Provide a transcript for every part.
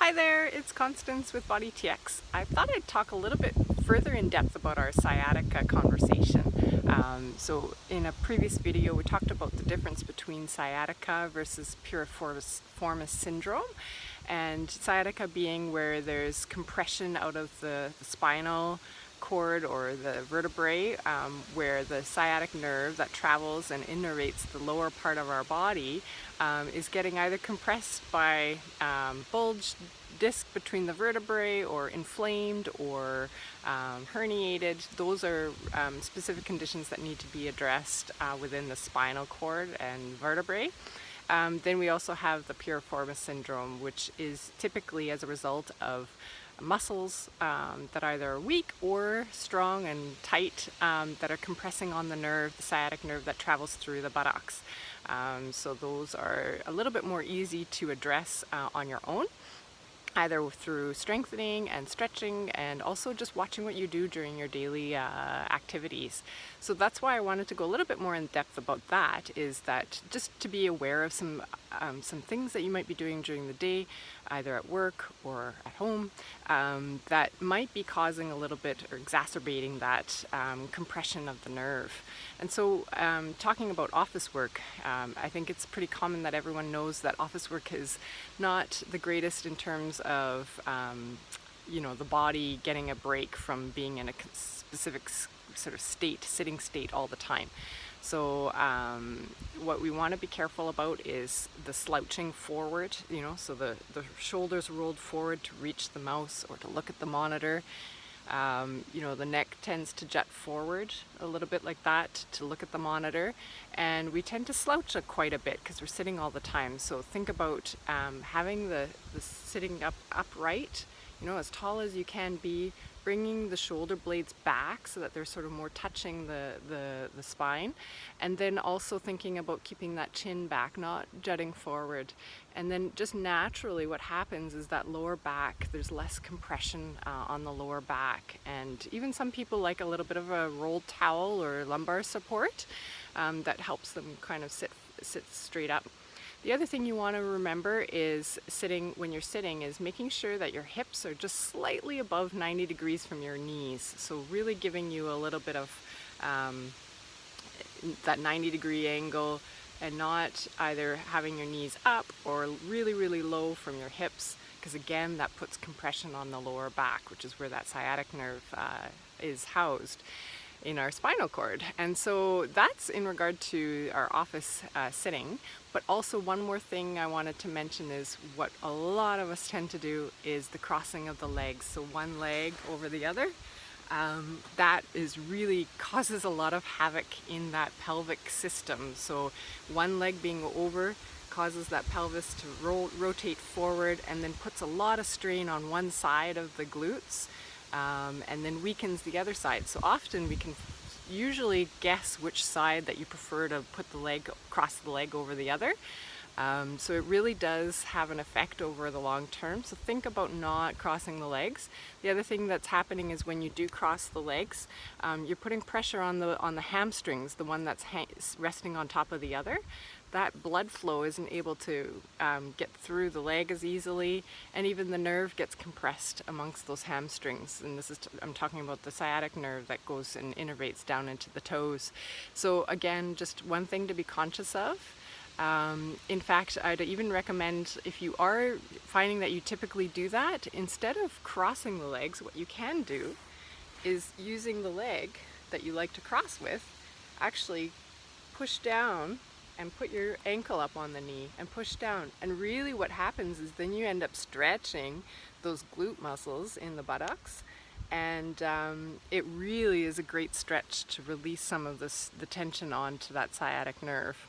Hi there, it's Constance with BodyTx. I thought I'd talk a little bit further in depth about our sciatica conversation. So in a previous video we talked about the difference between sciatica versus piriformis syndrome, and sciatica being where there's compression out of the spinal cord or the vertebrae, where the sciatic nerve that travels and innervates the lower part of our body is getting either compressed by bulged disc between the vertebrae, or inflamed, or herniated. Those are specific conditions that need to be addressed within the spinal cord and vertebrae. Then we also have the piriformis syndrome, which is typically as a result of muscles that either are weak or strong and tight, that are compressing on the nerve, the sciatic nerve that travels through the buttocks. So those are a little bit more easy to address on your own, either through strengthening and stretching, and also just watching what you do during your daily activities. So that's why I wanted to go a little bit more in depth about that, is that just to be aware of some things that you might be doing during the day, either at work or at home, that might be causing a little bit or exacerbating that compression of the nerve. And so talking about office work, I think it's pretty common that everyone knows that office work is not the greatest in terms of the body getting a break from being in a specific sort of sitting state all the time. So what we want to be careful about is the slouching forward, so the shoulders rolled forward to reach the mouse or to look at the monitor. The neck tends to jut forward a little bit like that to look at the monitor, and we tend to slouch quite a bit because we're sitting all the time. So think about having the sitting upright, as tall as you can be, bringing the shoulder blades back so that they're sort of more touching the spine, and then also thinking about keeping that chin back, not jutting forward. And then just naturally what happens is that lower back, there's less compression on the lower back, and even some people like a little bit of a rolled towel or lumbar support that helps them kind of sit straight up. The other thing you want to remember is when you're sitting is making sure that your hips are just slightly above 90 degrees from your knees. So really giving you a little bit of that 90-degree angle, and not either having your knees up or really, really low from your hips, because again, that puts compression on the lower back, which is where that sciatic nerve is housed in our spinal cord. And so that's in regard to our office sitting. But also one more thing I wanted to mention is what a lot of us tend to do is the crossing of the legs. So one leg over the other. That really causes a lot of havoc in that pelvic system. So one leg being over causes that pelvis to rotate forward, and then puts a lot of strain on one side of the glutes, and then weakens the other side. So often we can usually guess which side that you prefer to cross the leg over the other. So it really does have an effect over the long term. So think about not crossing the legs. The other thing that's happening is when you do cross the legs, you're putting pressure on the hamstrings, the one that's resting on top of the other. That blood flow isn't able to get through the leg as easily, and even the nerve gets compressed amongst those hamstrings. And I'm talking about the sciatic nerve that goes and innervates down into the toes. So again, just one thing to be conscious of. In fact, I'd even recommend, if you are finding that you typically do that, instead of crossing the legs, what you can do is using the leg that you like to cross with, actually push down and put your ankle up on the knee and push down. And really what happens is then you end up stretching those glute muscles in the buttocks, and it really is a great stretch to release some of the tension onto that sciatic nerve.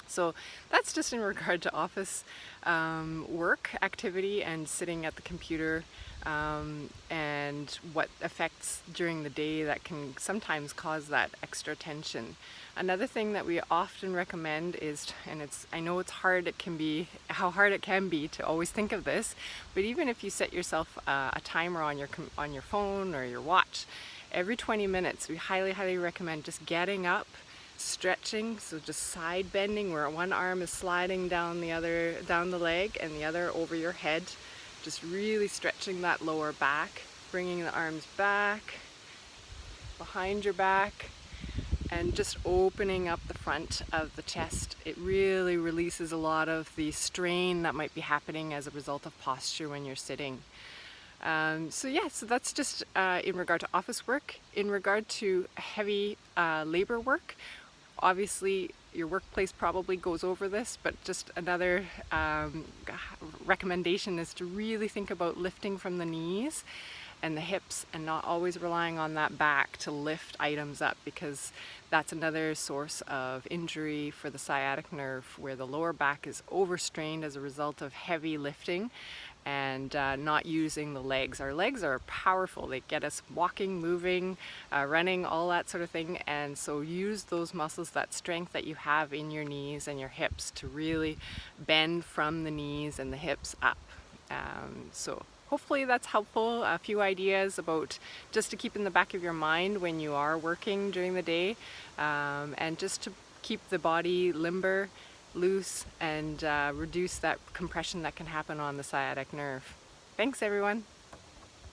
So that's just in regard to office work activity and sitting at the computer, and what effects during the day that can sometimes cause that extra tension. Another thing that we often recommend is, and I know it's hard, how hard it can be to always think of this, but even if you set yourself a timer on your phone or your watch, every 20 minutes, we highly recommend just getting up, stretching, so just side bending where one arm is sliding down the leg and the other over your head, Just really stretching that lower back, bringing the arms back, behind your back, and just opening up the front of the chest. It really releases a lot of the strain that might be happening as a result of posture when you're sitting. So that's just in regard to office work. In regard to heavy labor work, obviously your workplace probably goes over this, but just another recommendation is to really think about lifting from the knees and the hips and not always relying on that back to lift items up, because that's another source of injury for the sciatic nerve, where the lower back is overstrained as a result of heavy lifting and not using the legs. Our legs are powerful. They get us walking, moving, running, all that sort of thing. And so use those muscles, that strength that you have in your knees and your hips, to really bend from the knees and the hips up. So hopefully that's helpful. A few ideas about just to keep in the back of your mind when you are working during the day, and just to keep the body limber, loose, and reduce that compression that can happen on the sciatic nerve. Thanks everyone.